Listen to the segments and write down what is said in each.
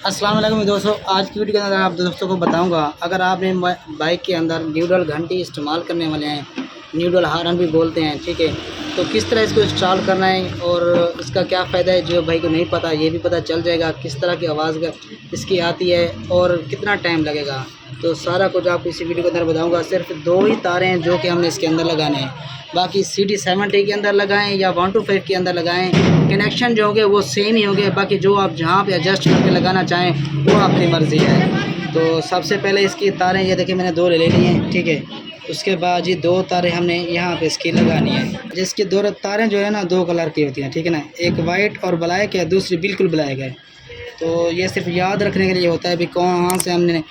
अस्सलाम वालेकुम दोस्तों। आज की वीडियो के अंदर आप दोस्तों को बताऊंगा, अगर आपने बाइक के अंदर न्यूट्रल घंटी इस्तेमाल करने वाले हैं, न्यूट्रल हार्न भी बोलते हैं, ठीक है, तो किस तरह इसको इंस्टॉल करना है और इसका क्या फ़ायदा है। जो भाई को नहीं पता ये भी पता चल जाएगा, किस तरह की आवाज़ इसकी आती है और कितना टाइम लगेगा। तो सारा कुछ आपको इसी वीडियो के अंदर बताऊँगा। सिर्फ 2 ही तारें हैं जो कि हमने इसके अंदर लगाने हैं, बाकी CD70 के अंदर लगाएं या 125 के अंदर लगाएं, कनेक्शन जो होंगे वो सेम ही होंगे। बाकी जो आप जहाँ पे एडजस्ट करके लगाना चाहें वो आपकी मर्ज़ी है। तो सबसे पहले इसकी तारें ये देखिए मैंने 2 ले ली हैं, ठीक है। उसके बाद ये 2 तारें हमने यहाँ पे इसकी लगानी है। जिसकी 2 तारें जो है ना 2 कलर की होती हैं, ठीक है ना, एक वाइट और ब्लैक है, दूसरी बिल्कुल ब्लैक है। तो ये सिर्फ याद रखने के लिए होता है भी कहाँ से हमने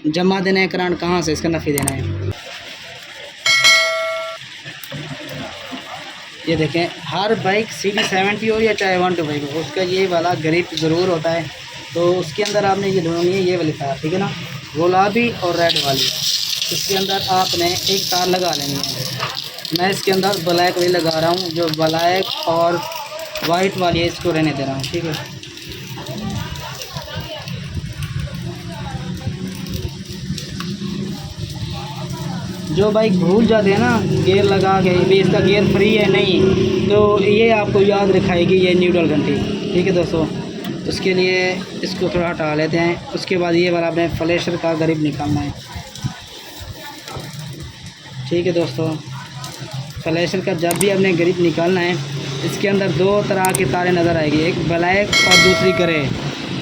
जमा देना है करंट, कहाँ से इसका नफ़ी देना है। ये देखें, हर बाइक CD70 हो या चाहे 125 हो, उसका ये वाला ग्रिप ज़रूर होता है। तो उसके अंदर आपने ये ढूंढनी है, ये वाली तार, ठीक है ना, गुलाबी और रेड वाली। इसके अंदर आपने एक तार लगा लेनी है। मैं इसके अंदर ब्लैक वाली लगा रहा हूँ, जो ब्लैक और वाइट वाली है इसको रहने दे रहा हूँ, ठीक है। जो बाइक भूल जाते हैं ना गियर लगा के भी इसका गियर फ्री है नहीं, तो ये आपको याद रखाएगी ये न्यूट्रल घंटी, ठीक है दोस्तों। उसके लिए इसको थोड़ा हटा लेते हैं। उसके बाद ये वाला अपने फ्लैशर का ग्रिप निकालना है, ठीक है दोस्तों। फ्लैशर का जब भी अपने ग्रिप निकालना है, इसके अंदर 2 तरह की तारें नज़र आएगी, एक ब्लैक और दूसरी ग्रे।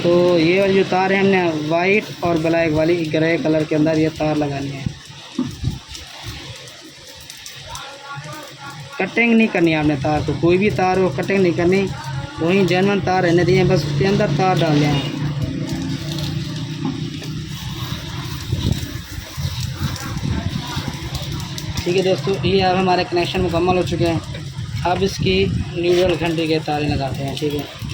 तो ये वाली जो तार है हमने वाइट और ब्लैक वाली ग्रे कलर के अंदर ये तार लगानी है। कटिंग नहीं करनी है आपने तार को, कोई भी तार हो कटिंग नहीं करनी, वहीं जेन्युइन तार रहने दिए, बस उसके अंदर तार डाल दें। ठीक है दोस्तों, ये अब हमारे कनेक्शन मुकम्मल हो चुके हैं। अब इसकी न्यूट्रल घंटी के तारें लगाते हैं, ठीक है।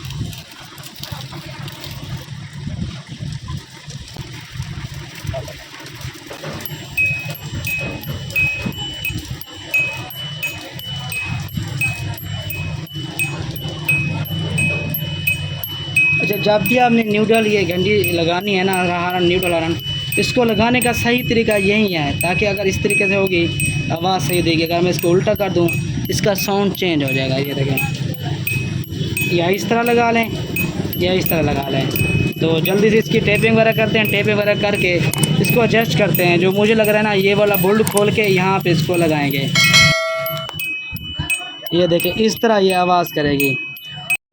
अच्छा, जब भी आपने न्यूट्रल ये घंटी लगानी है ना, हार्न न्यूट्रल हार्न, इसको लगाने का सही तरीका यही है, ताकि अगर इस तरीके से होगी आवाज़ सही देगी। अगर मैं इसको उल्टा कर दूं इसका साउंड चेंज हो जाएगा। ये देखें, या इस तरह लगा लें या इस तरह लगा लें। तो जल्दी से इसकी टेपिंग वगैरह करते हैं, टेपिंग वगैरह करके इसको एडजस्ट करते हैं। जो मुझे लग रहा है ना, ये वाला बोल्ट खोल के यहाँ पर इसको लगाएँगे। ये देखें, इस तरह ये आवाज़ करेगी।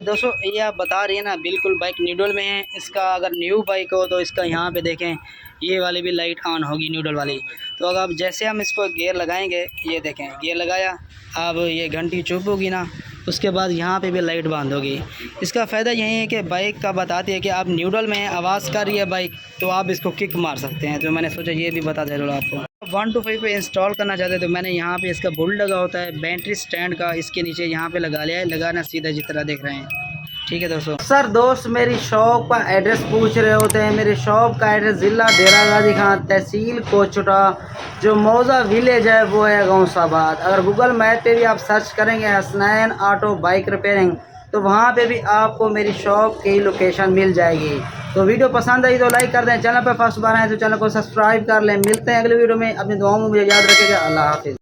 दोस्तों ये आप बता रही है ना, बिल्कुल बाइक न्यूट्रल में है। इसका अगर न्यू बाइक हो तो इसका यहाँ पे देखें ये वाली भी लाइट ऑन होगी न्यूट्रल वाली। तो अगर अब जैसे हम इसको गियर लगाएंगे, ये देखें गियर लगाया, अब ये घंटी चुप होगी ना, उसके बाद यहाँ पे भी लाइट बंद होगी। इसका फ़ायदा यही है कि बाइक का बताती है कि आप न्यूट्रल में आवाज़ कर रही है बाइक, तो आप इसको किक मार सकते हैं। तो मैंने सोचा ये भी बता दे रहा आपको। 125 पे इंस्टॉल करना चाहते हैं तो मैंने यहाँ पे इसका बोल्ट लगा होता है बैटरी स्टैंड का, इसके नीचे यहाँ पे लगा लिया है, लगाना सीधा जिस तरह देख रहे हैं, ठीक है दोस्तों। सर दोस्त मेरी शॉप का एड्रेस पूछ रहे होते हैं। मेरी शॉप का एड्रेस ज़िला डेरा गाजी खान, तहसील कोचुटा, जो मौजा विलेज है वो है गौसाबाद। अगर गूगल मैप पे भी आप सर्च करेंगे हसनैन ऑटो बाइक रिपेयरिंग, तो वहाँ पे भी आपको मेरी शॉप की लोकेशन मिल जाएगी। तो वीडियो पसंद आई तो लाइक कर दें, चैनल पर फर्स्ट बार आए तो चैनल को सब्सक्राइब कर लें। मिलते हैं अगले वीडियो में, अपनी दुआओं में मुझे याद रखिएगा। अल्लाह हाफिज़।